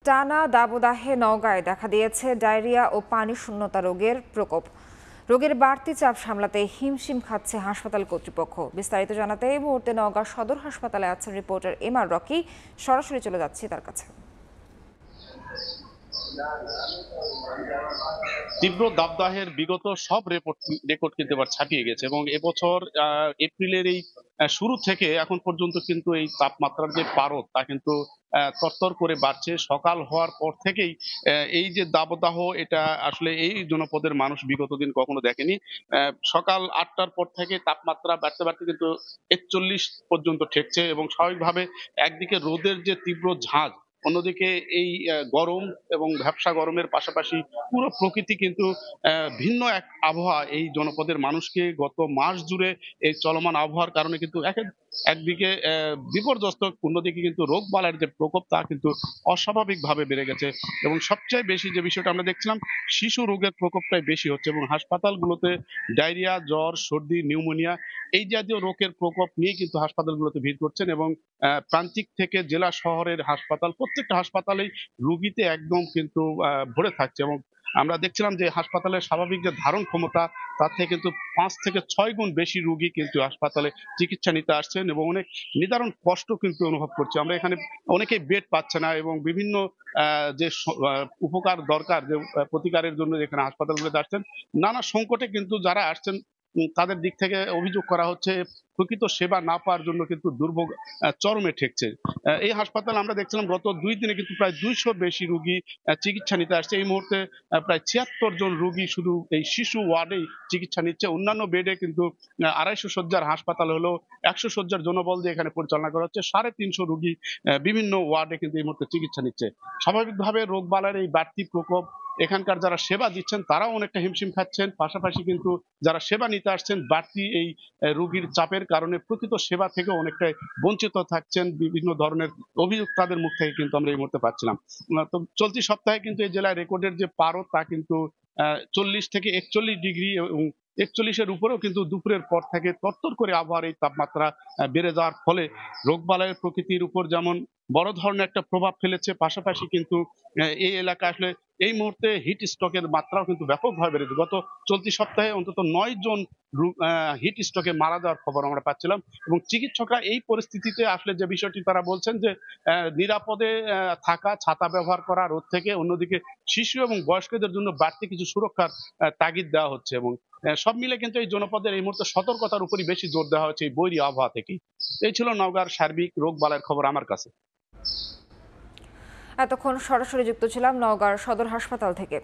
টানা দাবদাহে নওগাঁয় দেখা দিয়েছে ডায়রিয়া ও পানি শূন্যতা রোগের প্রকোপ। রোগের বাড়তি চাপ সামলাতে হিমশিম খাচ্ছে হাসপাতাল কর্তৃপক্ষ। বিস্তারিত জানাতে এই মুহূর্তে নওগাঁ সদর হাসপাতালে আছেন রিপোর্টার এমআর রকি। সরাসরি চলে যাচ্ছি তার কাছে। তীব্র দাবদাহের বিগত সব রেকর্ড কিন্তু এবার ছাপিয়ে গেছে এবং এবছর এপ্রিলের এই শুরু থেকে এখন পর্যন্ত কিন্তু এই তাপমাত্রার যে পারদ তা কিন্তু তরতর করে বাড়ছে। সকাল হওয়ার পর থেকেই এই যে দাবদাহ, এটা আসলে এই জনপদের মানুষ বিগত দিন কখনো দেখেনি। সকাল 8টার পর থেকে তাপমাত্রা বাড়তে বাড়তে কিন্তু 41 পর্যন্ত ঠেকছে এবং স্বাভাবিকভাবে একদিকে রোদের যে তীব্র ঝাঁজ, অন্যদিকে এই গরম এবং ভ্যাপসা গরমের পাশাপাশি পুরো প্রকৃতি কিন্তু ভিন্ন এক আবহাওয়া এই জনপদের মানুষকে গত মাস জুড়ে এই চলমান আবহাওয়ার কারণে কিন্তু একদিকে বিপর্যস্ত, অন্যদিকে কিন্তু রোগ বালাইয়ের যে প্রকোপ তা কিন্তু অস্বাভাবিকভাবে বেড়ে গেছে। এবং সবচেয়ে বেশি যে বিষয়টা আমরা দেখছিলাম, শিশু রোগের প্রকোপটাই বেশি হচ্ছে এবং হাসপাতালগুলোতে ডায়রিয়া, জ্বর, সর্দি, নিউমোনিয়া এই জাতীয় রোগের প্রকোপ নিয়ে কিন্তু হাসপাতালগুলোতে ভিড় করছেন এবং প্রান্তিক থেকে জেলা শহরের হাসপাতাল, প্রত্যেকটা হাসপাতালেই রুগীতে একদম কিন্তু ভরে থাকছে। এবং আমরা দেখছিলাম যে হাসপাতালের স্বাভাবিক যে ধারণ ক্ষমতা তার থেকে কিন্তু 5 থেকে 6 গুণ বেশি রুগী কিন্তু হাসপাতালে চিকিৎসা নিতে আসছেন এবং অনেক নিদারুণ কষ্ট কিন্তু অনুভব করছে। আমরা এখানে অনেকেই বেড পাচ্ছে না এবং বিভিন্ন যে উপকার দরকার, যে প্রতিকারের জন্য এখানে হাসপাতালগুলোতে আসছেন, নানা সংকটে কিন্তু যারা আসছেন তাদের দিক থেকে অভিযোগ করা হচ্ছে প্রকৃত সেবা না পাওয়ার জন্য কিন্তু দুর্ভোগ চরমে ঠেকছে। এই হাসপাতাল আমরা দেখছিলাম গত 2 দিনে কিন্তু প্রায় 200 বেশি রুগী চিকিৎসা নিতে আসছে। এই মুহূর্তে প্রায় 76 জন রুগী শুধু এই শিশু ওয়ার্ডেই চিকিৎসা নিচ্ছে। অন্যান্য বেডে কিন্তু 250 শয্যার হাসপাতাল হলেও 100 শয্যার জনবল দিয়ে এখানে পরিচালনা করা হচ্ছে। 350 রুগী বিভিন্ন ওয়ার্ডে কিন্তু এই মুহূর্তে চিকিৎসা নিচ্ছে। স্বাভাবিকভাবে রোগ বালাইয়ের এই বাড়তি প্রকোপ, এখানকার যারা সেবা দিচ্ছেন তারাও অনেকটা হিমশিম খাচ্ছেন, পাশাপাশি কিন্তু যারা সেবা নিতে আসছেন বাড়তি এই রোগীর চাপের কারণে প্রকৃত সেবা থেকে অনেকটাই বঞ্চিত থাকছেন। বিভিন্ন ধরনের অভিযোগ তাদের মুখ থেকে কিন্তু আমরা এই মুহূর্তে পাচ্ছিলাম। তো চলতি সপ্তাহে কিন্তু এই জেলায় রেকর্ডের যে পারদ তা কিন্তু 40 থেকে 41 ডিগ্রি এবং 41-এর উপরেও কিন্তু দুপুরের পর থেকে তরতর করে আবহাওয়ার এই তাপমাত্রা বেড়ে যাওয়ার ফলে রোগবালাইয়ের প্রকৃতির উপর যেমন বড় ধরনের একটা প্রভাব ফেলেছে, পাশাপাশি কিন্তু এই এলাকা আসলে এই মুহূর্তে হিট স্ট্রোকের মাত্রাও কিন্তু ব্যাপকভাবে বেড়েছে। গত চলতি সপ্তাহে অন্তত 9 জন হিট স্ট্রোকে মারা যাওয়ার খবর আমরা পাচ্ছিলাম এবং চিকিৎসকরা এই পরিস্থিতিতে আসলে যে বিষয়টি তারা বলছেন যে নিরাপদে থাকা, ছাতা ব্যবহার করা রোদ থেকে, অন্যদিকে শিশু এবং বয়স্কদের জন্য বাড়তি কিছু সুরক্ষার তাগিদ দেওয়া হচ্ছে এবং সব মিলে কিন্তু এই জনপদের এই মুহূর্তে সতর্কতার উপরই বেশি জোর দেওয়া হচ্ছে এই বৈরী আবহাওয়া থেকেই। এই ছিল নওগাঁর সার্বিক রোগ বালাইয়ের খবর আমার কাছে। এতক্ষণ সরাসরি যুক্ত ছিলাম নওগাঁর সদর হাসপাতাল থেকে।